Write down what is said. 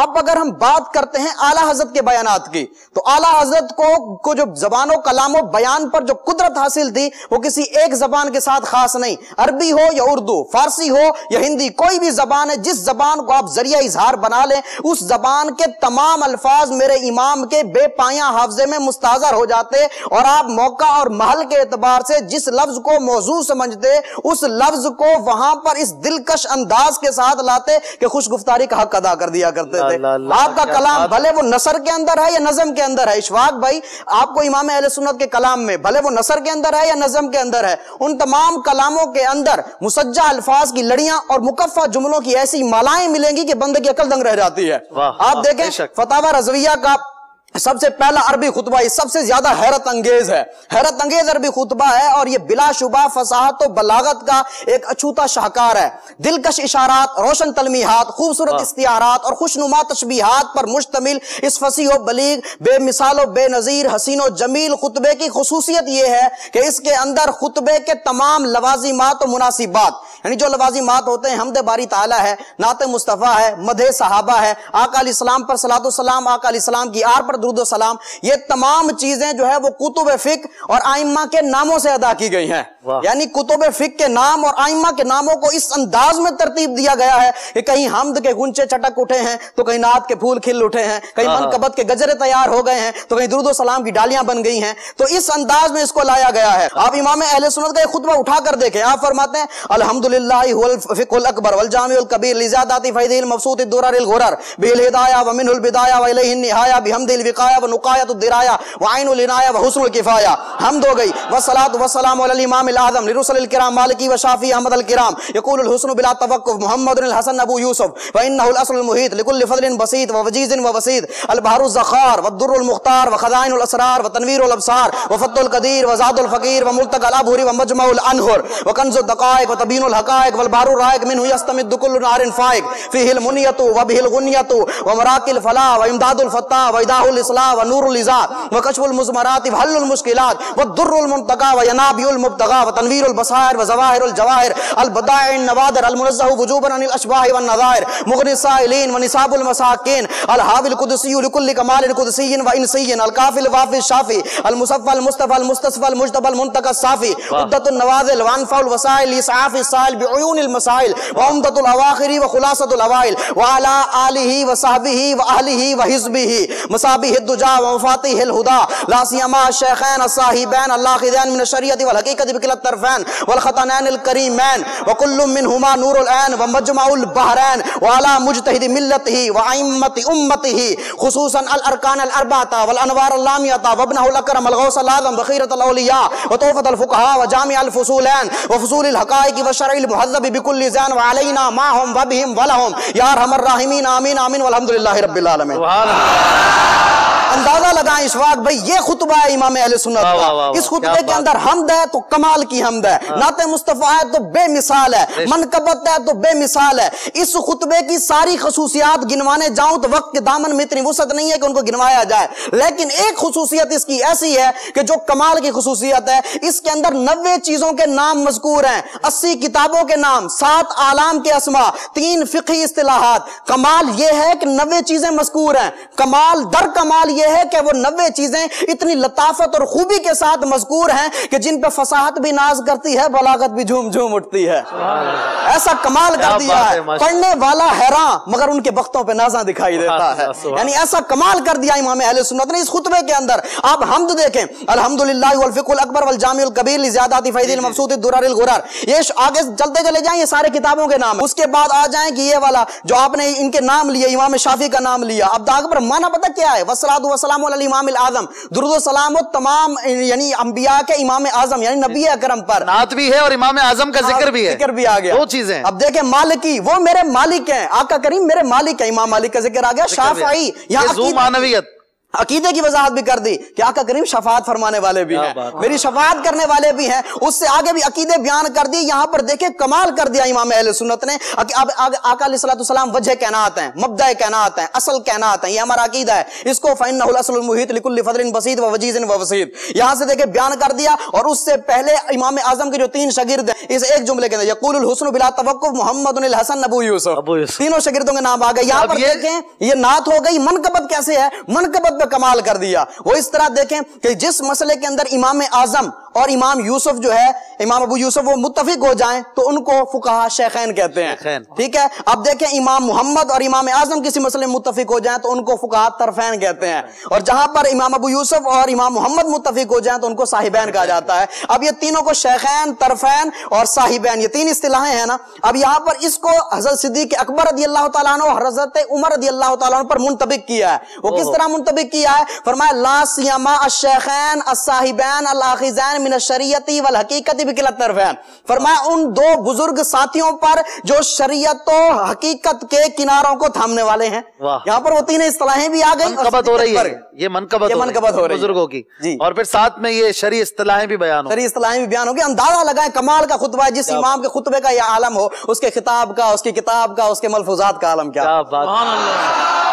اب اگر ہم بات کرتے ہیں اعلیٰ حضرت کے بیانات کی، تو اعلیٰ حضرت کو جو زبان و کلام و بیان پر جو قدرت حاصل تھی وہ کسی ایک زبان کے ساتھ خاص نہیں، عربی ہو یا اردو، فارسی ہو یا ہندی، کوئی بھی زبان ہے، جس زبان کو آپ ذریعہ اظہار بنا لیں اس زبان کے تمام الفاظ میرے امام کے بے پایاں حافظے میں مستحضر ہو جاتے، اور آپ موقع اور محل کے اعتبار سے جس لفظ کو موضوع سمجھتے اس لفظ کو وہاں پر اس دلکش انداز کے ساتھ لاتے کہ خوش گفتاری کا حق ادا کر دیا کرتے تھے۔ آپ کا کلام بھلے وہ نثر کے اندر ہے یا نظم کے اندر ہے، اشفاق بھائی آپ کو امام اہل سنت کے کلام میں بھلے وہ نثر کے اندر ہے یا نظم کے اندر ہے، ان تمام کلاموں کے اندر مسجع الفاظ کی لڑیاں اور مکفہ جملوں کی ایسی مالائیں ملیں گی کہ بندے کی عقل دنگ رہ جاتی ہے۔ آپ دیکھیں فتاوی رضویہ کا سب سے پہلا عربی خطبہ یہ سب سے زیادہ حیرت انگیز ہے، حیرت انگیز عربی خطبہ ہے، اور یہ بلا شبہ فصاحت و بلاغت کا ایک اچھوتا شاہکار ہے، دلکش اشارات، روشن تلمیحات، خوبصورت استعارات اور خوشنما تشبیہات پر مشتمل اس فصیح و بلیغ بے مثال و بے نظیر حسین و جمیل خطبے کی خصوصیت یہ ہے کہ اس کے اندر خطبے کے تمام لوازمات و مناسبات، یعنی جو لوازمات ہوتے ہیں حمد باری تعالیٰ ہے، نعت مصطفیٰ ہے، مدح صحابہ ہے، آقا علیہ السلام پر صلاۃ والسلام، آقا علیہ السلام کی آر پر درود و سلام، یہ تمام چیزیں جو ہے وہ کتب فقہ اور ائمہ کے ناموں سے ادا کی گئی ہیں، یعنی کتب فقہ کے نام اور ائمہ کے ناموں کو اس انداز میں ترتیب دیا گیا ہے کہ کہیں حمد کے گنچے چٹک اٹھے ہیں تو کہیں نعت کے پھول کھل اٹھے ہیں، کہیں منقبت کے گجرے تیار ہو گئے ہیں تو کہیں درود و سلام کی ڈالیاں بن گئی ہیں، تو اس انداز میں اس کو لایا گیا ہے۔ آپ امام اہل سنت کا ایک خطبہ اٹھا کر دیکھیں، آپ فرماتے ہیں الحمدللہ هو الفقہ الاکبر والجامع الکبیر لزیادات فیضہ المبسوط الدرر الغرر بالہدایہ ومنہ البدایہ والیہ النہایہ بحمد الوقایہ ونقایۃ الدرایہ وعین العنایہ وحسن الکفایہ۔ حمد ہو گئی، والصلاۃ والسلام علی الامام الاعظم للرسل الکرام مالکی وشافی احمد الکرام یقول الحسن بلا توقف محمد الحسن ابو یوسف فانہ الاصل المحیط لکل فضل بسیط ووجیز ووسیط البحر الزخار والدر المختار وخزائن الاسرار وتنویر الابصار وفتح القدیر وزاد الفقیر وملتقى الابحر ومجمع الانہر وکنز الدقائق وتبین الحقائق والبحر الرائق منہ یستمد کل نار فائق فیہ المنیۃ وبہ الغنیۃ ومراق الفلاح وامداد الفتاح وایداح الاصلاح ونور الازاء وکشف المزمرات وحل المشکلات والدر المنتقى وینابع المبتغى وتنویر البصائر وظواہر الجواہر البدائع النوادر المنزہ وجوبا عن الاشباح والنظائر مغنی السائلین ونصاب المساکین الحاوی القدسی لکل کمال قدسی وانسی الکافی الوافی الشافی المصفى المصطفى المستصفى المجتبى المنتقى الصافی عدۃ النوازل وانفع الوسائل لاسعاف السائل بعیون المسائل وعمدۃ الاواخر وخلاصۃ الاوائل وعلى آلہ وصحبہ واہلہ وحزبہ مصابیح الدجا ومفاتیح الہدى لا سیما الشیخین الصاحبین اللاخذین من الشریعۃ والحقیقۃ بکلا الطرفین والخطنین الکریمین وکل منہما نور العین ومجمع البحرین وعلى مجتہد ملتہ وائمۃ امتہ خصوصا الارکان الاربعۃ والانوار اللامعۃ وابنہ الاکرم الغوث الاعظم بخیرۃ الاولیاء وتحفۃ الفقہاء وجامع الفصولین وفصول الحقائق والشرع المہذب بکل زین وعلینا معہم وبہم ولہم یا ارحم الراحمین آمین آمین والحمدللہ رب العالمین۔ اندازہ لگائیں اشفاق بھائی، یہ خطبہ ہے امام اہل سنت کا، اس خطبے کے اندر حمد ہے تو کمال کی حمد ہے، نعت مصطفیٰ ہے تو بے مثال ہے، منقبت ہے تو بے مثال ہے۔ اس خطبے کی ساری خصوصیات گنوانے جاؤں تو وقت کے دامن میں اتنی وسعت نہیں ہے کہ ان کو گنوایا جائے، لیکن ایک خصوصیت اس کی ایسی ہے کہ جو کمال کی خصوصیت ہے، اس کے اندر 90 چیزوں کے نام مذکور ہیں، 80 کتابوں کے نام، 7 اعلام کے اسماء، 3 فقہی اصطلاحات۔ کمال یہ ہے کہ 90 چیزیں مذکور ہیں، کمال در کمال یہ ہے کہ وہ 90 چیزیں اتنی لطافت اور خوبی کے ساتھ مذکور ہیں کہ جن پہ فصاحت بھی ناز کرتی ہے، بلاغت بھی جھوم جھوم اٹھتی ہے، ایسا کمال کر دیا ہے، پڑھنے والا حیران مگر ان کے بختوں پہ نازاں دکھائی دیتا ہے، یعنی ایسا کمال کر دیا امام اہل سنت نے اس خطبے کے اندر۔ آپ حمد دیکھیں، الحمدللہ والفقہ الاکبر والجامع الکبیر لزیادات فیضہ المبسوط الدرر الغرر، یہ آگے چلتے چلے جائیں، یہ سارے کتابوں کے نام، اس کے بعد آ جائیں کہ یہ والا جو آپ نے ان کے نام لیے، امام شافعی کا نام لیا، اب داغ پر معنی پتہ کیا ہے؟ والصلاۃ والسلام علی الامام الاعظم، درود و سلام و تمام یعنی انبیاء کے امام اعظم یعنی نبی اکرم پر، نعت بھی ہے اور امام اعظم کا ذکر بھی ہے، ذکر بھی آ گیا، دو چیزیں۔ اب دیکھیں مالکی، وہ میرے مالک ہیں، آقا کریم میرے مالک ہیں، امام مالک کا ذکر آ گیا۔ شافعی، یہاں معنویت، عقیدے کی وضاحت بھی کر دی کہ آقا کریم شفاعت فرمانے والے بھی ہیں, میری شفاعت کرنے والے بھی ہیں. اس سے آگے بھی عقیدے بیان کر دی. یہاں پر دیکھیں کمال کر دیا امام اہل سنت نے. آقا علیہ السلام وجہ کائنات ہیں, مبدأ کائنات ہیں, اصل کائنات ہیں, یہ ہمارا عقیدہ ہے. اس کو فإنہ الاصل المحیط لکل فضل بسیط ووجیز ووسیط یہاں سے دیکھیں بیان کر دیا. اور اس سے پہلے امام اعظم کے جو 3 شاگرد ہیں, اس ایک جملے کے اندر یقول الحسن بلا توقف محمد الحسن ابو یوسف, تینوں شاگردوں کے نام آ گئے. یہاں پر دیکھیں یہ نعت ہو گئی. منقبت کیسے ہے, منقبت پہ کمال کر دیا. وہ اس طرح دیکھیں کہ جس مسئلے کے اندر امام اعظم اور امام یوسف جو ہے, امام ابو یوسف وہ متفق ہو جائیں تو ان کو فقہا شیخین کہتے ہیں. ٹھیک ہے, اب دیکھیں امام محمد اور امام اعظم کسی مسئلے میں متفق ہو جائیں تو ان کو فقہا طرفین کہتے ہیں. اور جہاں پر امام ابو یوسف اور امام محمد متفق ہو جائیں تو ان کو صاحبین کہا جاتا ہے. اب یہ تینوں کو شیخین, طرفین اور صاحبین, یہ 3 اصطلاحیں ہیں نا. اب یہاں پر اس کو حضرت صدیق اکبر رضی اللہ تعالیٰ عنہ اور حضرت عمر رضی اللہ تعالیٰ عنہ پر منطبق کیا ہے. وہ کس طرح منطبق کیا ہے؟ فرمایا لا سیما الشیخین الصاحبین الاخذین من الشریعت والحقیقت بکلا الطرفین. فرمایا ان 2 بزرگ ساتھیوں پر جو شریعت و حقیقت کے کناروں کو تھامنے والے ہیں. یہاں پر وہ 3 اصطلاحیں بھی آ گئی. منقبت ہو رہی ہے, یہ منقبت ہو رہی ہے بزرگوں کی. اور پھر ساتھ میں یہ شرعی اصطلاحیں بھی بیان ہو گئی. اندازہ لگائیں کمال کا خطبہ ہے. جس امام کے خطبے کا یہ عالم ہو, اس کے خطاب کا, اس کی کتاب کا, اس کے ملفوظات کا عالم کیا. سبحان اللہ.